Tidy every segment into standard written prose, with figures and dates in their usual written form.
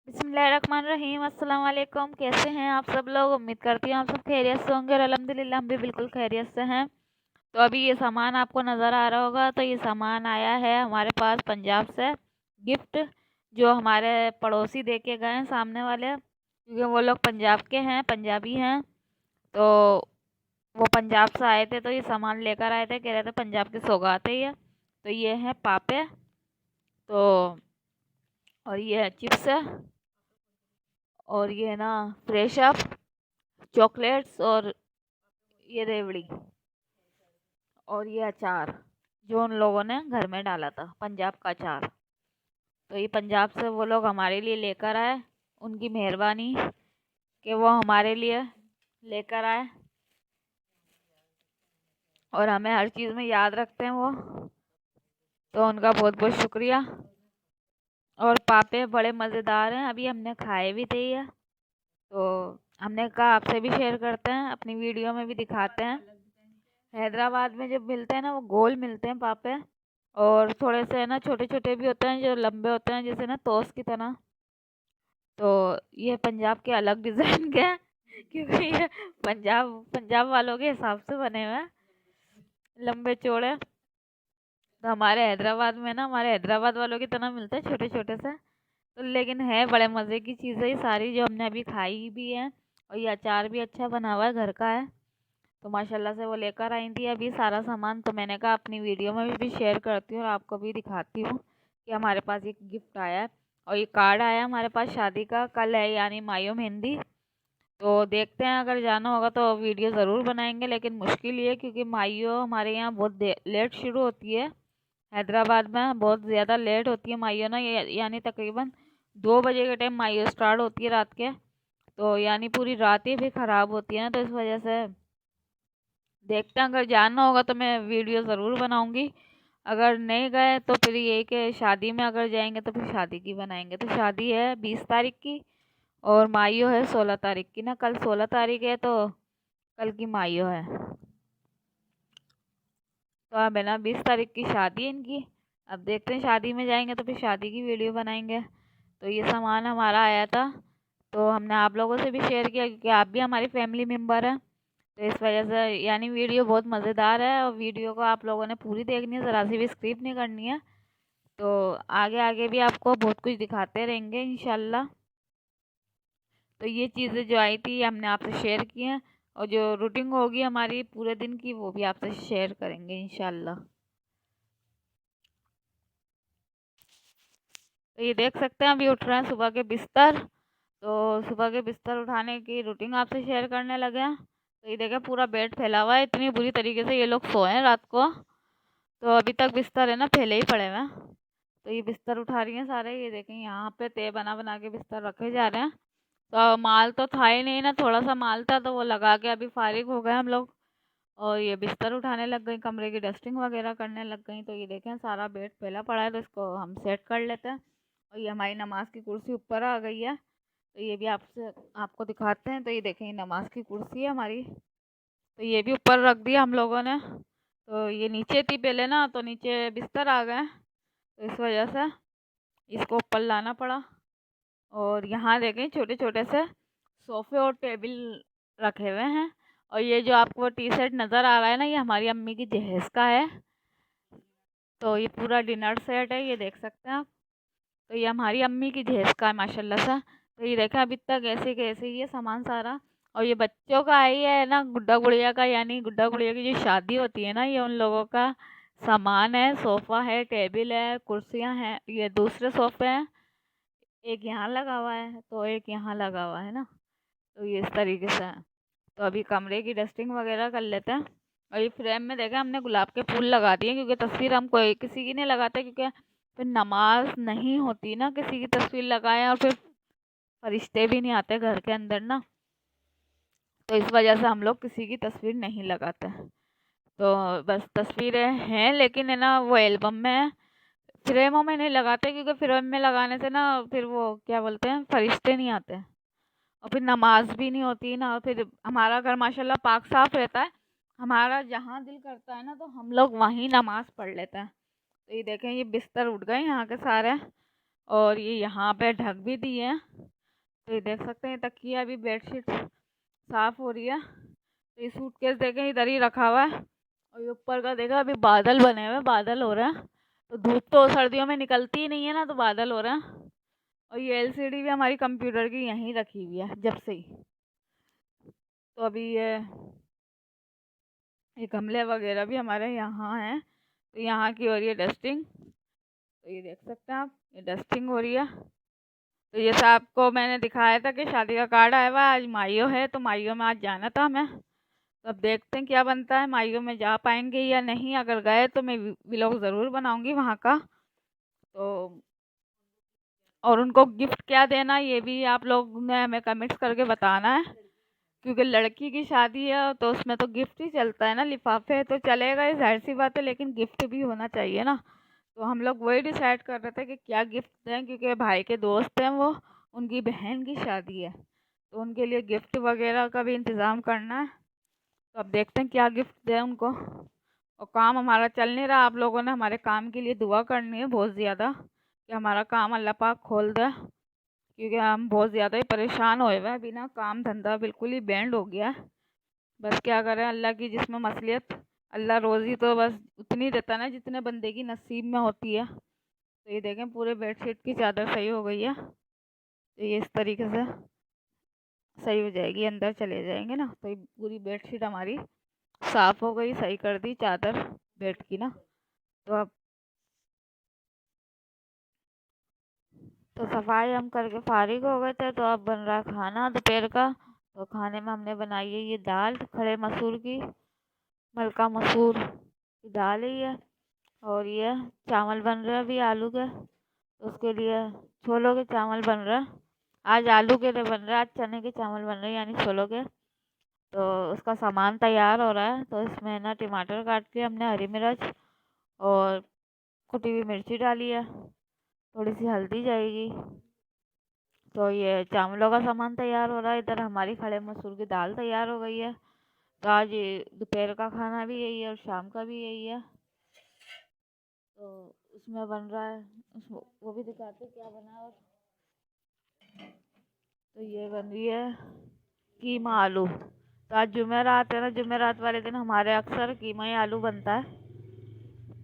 बिस्मिल्लाहिर्रहमानिर्रहीम। अस्सलाम वालेकुम। कैसे हैं आप सब लोग? उम्मीद करती हूँ आप सब खैरियत से होंगे और अल्हम्दुलिल्लाह हम भी बिल्कुल खैरियत से हैं। तो अभी ये सामान आपको नज़र आ रहा होगा, तो ये सामान आया है हमारे पास पंजाब से, गिफ्ट जो हमारे पड़ोसी दे के गए हैं सामने वाले, क्योंकि वो लोग पंजाब के हैं, पंजाबी हैं। तो वो पंजाब से आए थे, तो ये सामान लेकर आए थे, कह रहे थे पंजाब की सौगात है ये। तो ये है पापे, तो और ये है चिप्स है, और ये है ना फ्रेश अप चॉकलेट्स, और ये रेवड़ी, और ये अचार जो उन लोगों ने घर में डाला था, पंजाब का अचार। तो ये पंजाब से वो लोग हमारे लिए लेकर आए, उनकी मेहरबानी कि वो हमारे लिए लेकर आए और हमें हर चीज़ में याद रखते हैं वो। तो उनका बहुत बहुत शुक्रिया। और पापे बड़े मज़ेदार हैं, अभी हमने खाए भी थे ये, तो हमने कहा आपसे भी शेयर करते हैं, अपनी वीडियो में भी दिखाते हैं। हैदराबाद में जब मिलते हैं ना, वो गोल मिलते हैं पापे, और थोड़े से है ना छोटे छोटे भी होते हैं, जो लंबे होते हैं जैसे ना टोस्ट की तरह। तो ये पंजाब के अलग डिज़ाइन के हैं, क्योंकि ये पंजाब पंजाब वालों के हिसाब से बने हुए हैं, लंबे चौड़े। तो हमारे हैदराबाद में ना, हमारे हैदराबाद वालों की तरह मिलते हैं छोटे छोटे से। तो लेकिन है बड़े मज़े की चीज़ है ये सारी, जो हमने अभी खाई भी है। और ये अचार भी अच्छा बना हुआ है, घर का है। तो माशाल्लाह से वो लेकर आई थी अभी सारा सामान, तो मैंने कहा अपनी वीडियो में भी शेयर करती हूँ और आपको भी दिखाती हूँ कि हमारे पास एक गिफ्ट आया है। और ये कार्ड आया हमारे पास शादी का, कल है यानी मायो मेहंदी। तो देखते हैं, अगर जाना होगा तो वीडियो ज़रूर बनाएंगे, लेकिन मुश्किल ये है क्योंकि मायो हमारे यहाँ बहुत लेट शुरू होती है। हैदराबाद में बहुत ज़्यादा लेट होती है मायो ना, यानी तकरीबन 2 बजे के टाइम मायो स्टार्ट होती है रात के। तो यानी पूरी रात ही फिर ख़राब होती है ना, तो इस वजह से देखते हैं, अगर जाना होगा तो मैं वीडियो ज़रूर बनाऊंगी। अगर नहीं गए तो फिर यही कि शादी में अगर जाएंगे तो फिर शादी की बनाएंगे। तो शादी है 20 तारीख की, और माइयो है 16 तारीख की ना, कल 16 तारीख है, तो कल की माइयो है। तो अब है ना 20 तारीख की शादी है इनकी। अब देखते हैं, शादी में जाएंगे तो फिर शादी की वीडियो बनाएंगे। तो ये सामान हमारा आया था, तो हमने आप लोगों से भी शेयर किया, क्योंकि आप भी हमारी फैमिली मेम्बर हैं। तो इस वजह से यानी वीडियो बहुत मज़ेदार है, और वीडियो को आप लोगों ने पूरी देखनी है, ज़रा सी भी स्किप नहीं करनी है। तो आगे आगे भी आपको बहुत कुछ दिखाते रहेंगे इंशाल्लाह। तो ये चीज़ें जो आई थी हमने आपसे शेयर की हैं, और जो रूटीन होगी हमारी पूरे दिन की वो भी आपसे शेयर करेंगे इंशाल्लाह। तो ये देख सकते हैं अभी उठ रहे हैं सुबह के बिस्तर। तो सुबह के बिस्तर उठाने की रूटीन आपसे शेयर करने लगे हैं। तो ये देखें पूरा बेड फैला हुआ है, इतनी बुरी तरीके से ये लोग सोए हैं रात को। तो अभी तक बिस्तर है ना फैले ही पड़े हुए हैं। तो ये बिस्तर उठा रही हैं सारे, ये देखें यहाँ पे तय बना बना के बिस्तर रखे जा रहे हैं। तो माल तो था ही नहीं ना, थोड़ा सा माल था तो वो लगा के अभी फारिग हो गए हम लोग। और ये बिस्तर उठाने लग गई, कमरे की डस्टिंग वगैरह करने लग गई। तो ये देखें सारा बेड फैला पड़ा है, तो इसको हम सेट कर लेते हैं। और ये हमारी नमाज की कुर्सी ऊपर आ गई है, तो ये भी आपसे आपको दिखाते हैं। तो ये देखें, ये नमाज की कुर्सी है हमारी, तो ये भी ऊपर रख दिया हम लोगों ने। तो ये नीचे थी पहले ना, तो नीचे बिस्तर आ गए, तो इस वजह से इसको ऊपर लाना पड़ा। और यहाँ देखें छोटे छोटे से सोफ़े और टेबल रखे हुए हैं। और ये जो आपको टी सेट नज़र आ रहा है ना, ये हमारी अम्मी की जहेज़ का है। तो ये पूरा डिनर सेट है, ये देख सकते हैं आप। तो ये हमारी अम्मी की जहेज़ का है माशाल्लाह से। तो ये देखें अभी तक ऐसे कैसे ये सामान सारा। और ये बच्चों का ही है ना, गुड्डा गुड़िया का, यानी गुड्डा गुड़िया की जो शादी होती है ना, ये उन लोगों का सामान है। सोफ़ा है, टेबल है, कुर्सियाँ हैं, ये दूसरे सोफ़े हैं, एक यहाँ लगा हुआ है तो एक यहाँ लगा हुआ है ना। तो ये इस तरीके से है। तो अभी कमरे की डस्टिंग वगैरह कर लेते हैं। और ये फ्रेम में देखें हमने गुलाब के फूल लगा दिए, क्योंकि तस्वीर हम कोई किसी की नहीं लगाते, क्योंकि फिर नमाज नहीं होती ना, किसी की तस्वीर लगाएं और फिर फरिश्ते भी नहीं आते घर के अंदर ना। तो इस वजह से हम लोग किसी की तस्वीर नहीं लगाते। तो बस तस्वीरें हैं, लेकिन है ना वो एल्बम में है, फ्रेमों में नहीं लगाते, क्योंकि फ्रेम में लगाने से ना फिर वो क्या बोलते हैं, फरिश्ते नहीं आते, और फिर नमाज भी नहीं होती ना। और फिर हमारा घर माशाल्लाह पाक साफ रहता है, हमारा जहाँ दिल करता है ना तो हम लोग वहीं नमाज पढ़ लेते हैं। तो ये देखें, ये बिस्तर उठ गए यहाँ के सारे, और ये यहाँ पे ढक भी दिए हैं। तो ये देख सकते हैं तकिया अभी बेडशीट साफ हो रही है। तो ये सूटकेस देखें इधर ही रखा हुआ है और ये ऊपर का देखा अभी बादल बने हुए, बादल हो रहे हैं। तो धूप तो सर्दियों में निकलती ही नहीं है ना, तो बादल हो रहे हैं। और ये एलसीडी भी हमारी कंप्यूटर की यहीं रखी हुई है जब से ही। तो अभी ये गमले वगैरह भी हमारे यहाँ हैं, तो यहाँ की हो रही है डस्टिंग। तो ये देख सकते हैं आप, ये डस्टिंग हो रही है। तो ये सब आपको मैंने दिखाया था कि शादी का कार्ड आया हुआ है, आज माइयो है तो माइयो में आज जाना था हमें। तो अब देखते हैं क्या बनता है, माइयो में जा पाएंगे या नहीं। अगर गए तो मैं व्लॉग ज़रूर बनाऊंगी वहाँ का। तो और उनको गिफ्ट क्या देना ये भी आप लोग ने हमें कमेंट्स करके बताना है, क्योंकि लड़की की शादी है तो उसमें तो गिफ्ट ही चलता है ना। लिफाफे तो चलेगा, ये जाहिर सी बात है, लेकिन गिफ्ट भी होना चाहिए ना। तो हम लोग वही डिसाइड कर रहे थे कि क्या गिफ्ट दें, क्योंकि भाई के दोस्त हैं वो, उनकी बहन की शादी है, तो उनके लिए गिफ्ट वगैरह का भी इंतज़ाम करना है। तो अब देखते हैं क्या गिफ्ट दें उनको। और काम हमारा चल नहीं रहा, आप लोगों ने हमारे काम के लिए दुआ करनी है बहुत ज़्यादा कि हमारा काम अल्लाह पाक खोल दे, क्योंकि हम बहुत ज़्यादा ही परेशान हुए हुए हैं। अभी ना काम धंधा बिल्कुल ही बैंड हो गया है। बस क्या करें, अल्लाह की जिसमें मसलियत। अल्लाह रोज़ी तो बस उतनी देता ना जितने बंदे की नसीब में होती है। तो ये देखें पूरे बेडशीट की चादर सही हो गई है। तो ये इस तरीके से सही हो जाएगी, अंदर चले जाएंगे ना। तो ये पूरी बेडशीट हमारी साफ़ हो गई, सही कर दी चादर बेड की ना। तो अब तो सफाई हम करके फारिग हो गए थे। तो अब बन रहा है खाना दोपहर का। तो खाने में हमने बनाई है ये दाल खड़े मसूर की, मलका मसूर की दाल है ये। और ये चावल बन रहे हैं अभी आलू के, तो उसके लिए छोलों के चावल बन रहे हैं। आज आलू के नहीं बन रहे, आज चने के चावल बन रहे हैं, यानी छोलों के। तो उसका सामान तैयार हो रहा है। तो इसमें ना टमाटर काट के हमने, हरी मिर्च और कुटी हुई मिर्ची डाली है, थोड़ी सी हल्दी जाएगी। तो ये चावलों का सामान तैयार हो रहा है, इधर हमारी खड़े मसूर की दाल तैयार हो गई है। तो आज ये दोपहर का खाना भी यही है और शाम का भी यही है। तो उसमें बन रहा है, उसमें वो भी दिखाते क्या बना है। और तो ये बन रही है कीमा आलू। तो आज जुमेरात है ना, जुमेरात वाले दिन हमारे अक्सर कीमा ही आलू बनता है।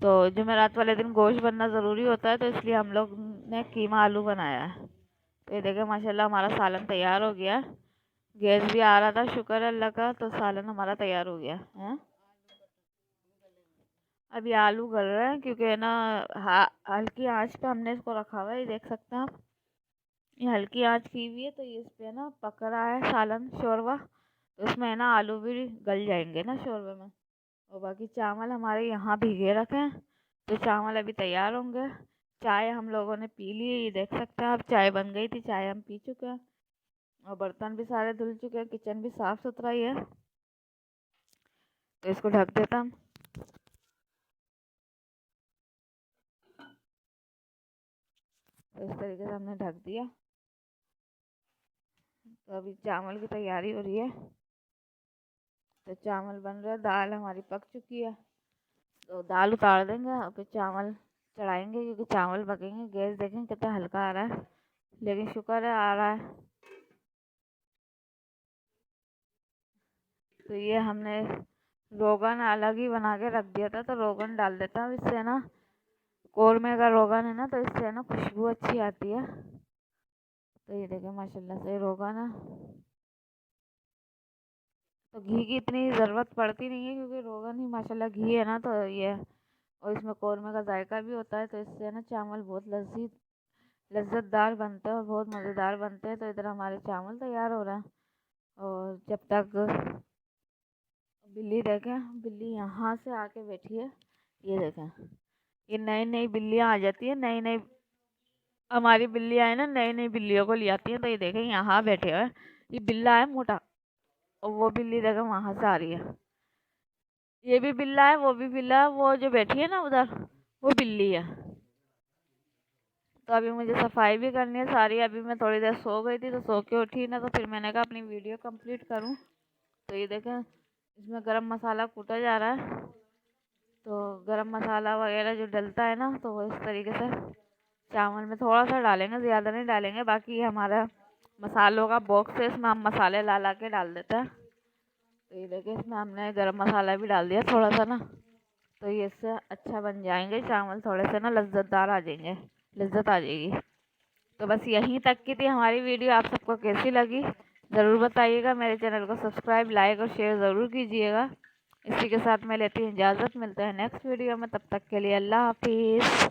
तो जुमेरात वाले दिन गोश्त बनना ज़रूरी होता है, तो इसलिए हम लोग ने कीमा आलू बनाया है। तो ये देखें माशाल्लाह हमारा सालन तैयार हो गया। गैस भी आ रहा था, शुक्र है अल्लाह का। तो सालन हमारा तैयार हो गया है। अभी आलू गल रहे हैं, क्योंकि ना हल्की आंच पे हमने इसको रखा हुआ है, ये देख सकते हैं आप। ये हल्की आंच की हुई है, तो ये इस पे ना पक रहा है सालन शोरवा। तो इसमें है ना आलू भी गल जाएंगे ना शोरवे में। और बाकी चावल हमारे यहाँ भीगे रखे हैं, तो चावल अभी तैयार होंगे। चाय हम लोगों ने पी ली है, ये देख सकते हैं आप, चाय बन गई थी, चाय हम पी चुके हैं। और बर्तन भी सारे धुल चुके हैं, किचन भी साफ़ सुथरा ही है। तो इसको ढक देता हम। तो इस तरीके से हमने ढक दिया। तो अभी चावल की तैयारी हो रही है। तो चावल बन रहे हैं, दाल हमारी पक चुकी है। तो दाल उतार देंगे और फिर चावल चढ़ाएंगे, क्योंकि चावल पकेंगे। गैस देखें कितना हल्का आ रहा है, लेकिन शुक्र है आ रहा है। तो ये हमने रोगन अलग ही बना के रख दिया था, तो रोगन डाल देता हूँ इससे ना, कौरमे का रोगन है ना, तो इससे ना खुशबू अच्छी आती है। तो ये देखें माशाल्लाह से रोगन है। तो घी की इतनी ज़रूरत पड़ती नहीं है, क्योंकि रोगन ही माशाल्लाह घी है ना। तो ये और इसमें कौरमे का जायका भी होता है, तो इससे ना चावल बहुत लज्जतदार बनते हैं और बहुत मज़ेदार बनते हैं। तो इधर हमारे चावल तैयार हो रहे हैं। और जब तक बिल्ली देखें, बिल्ली यहाँ से आके बैठी है, ये देखें। ये नई नई बिल्लियाँ आ जाती है, नई नई हमारी बिल्लियाँ है ना, नई नई बिल्लियों को ले आती हैं। तो ये देखें यहाँ बैठे हुए, ये बिल्ला है मोटा, और वो बिल्ली देखें वहाँ से आ रही है। ये भी बिल्ला है, वो भी बिल्ला है, वो जो बैठी है ना उधर, वो बिल्ली है। तो अभी मुझे सफाई भी करनी है सारी। अभी मैं थोड़ी देर सो गई थी, तो सो के उठी ना, तो फिर मैंने कहा अपनी वीडियो कंप्लीट करूं। तो ये देखें इसमें गरम मसाला कूटा जा रहा है। तो गरम मसाला वगैरह जो डलता है ना, तो वो इस तरीके से चावल में थोड़ा सा डालेंगे, ज़्यादा नहीं डालेंगे। बाकी ये हमारा मसालों का बॉक्स है, इसमें हम मसाले ला ला के डाल देते हैं। तो ये देखिए इसमें हमने गरम मसाला भी डाल दिया थोड़ा सा ना, तो ये इससे अच्छा बन जाएंगे चावल, थोड़े से ना लज्जतदार आ जाएंगे, लज्जत आ जाएगी। तो बस यहीं तक की थी हमारी वीडियो। आप सबको कैसी लगी ज़रूर बताइएगा। मेरे चैनल को सब्सक्राइब, लाइक और शेयर ज़रूर कीजिएगा। इसी के साथ मैं लेती हूँ इजाज़त, मिलते हैं नेक्स्ट वीडियो में, तब तक के लिए अल्लाह हाफिज़।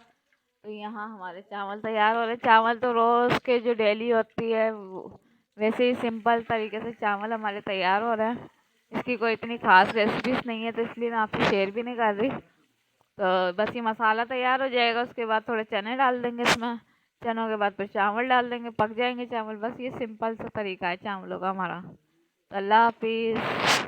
तो यहाँ हमारे चावल तैयार हो रहे। चावल तो रोज़ के जो डेली होती है वैसे ही सिंपल तरीके से चावल हमारे तैयार हो रहे हैं। इसकी कोई इतनी ख़ास रेसिपीज़ नहीं है, तो इसलिए मैं आपसे शेयर भी नहीं कर रही। तो बस ये मसाला तैयार हो जाएगा, उसके बाद थोड़े चने डाल देंगे इसमें, चनों के बाद फिर चावल डाल देंगे, पक जाएंगे चावल। बस ये सिंपल सा तरीका है चावलों का हमारा। तो अल्लाह हाफिज़।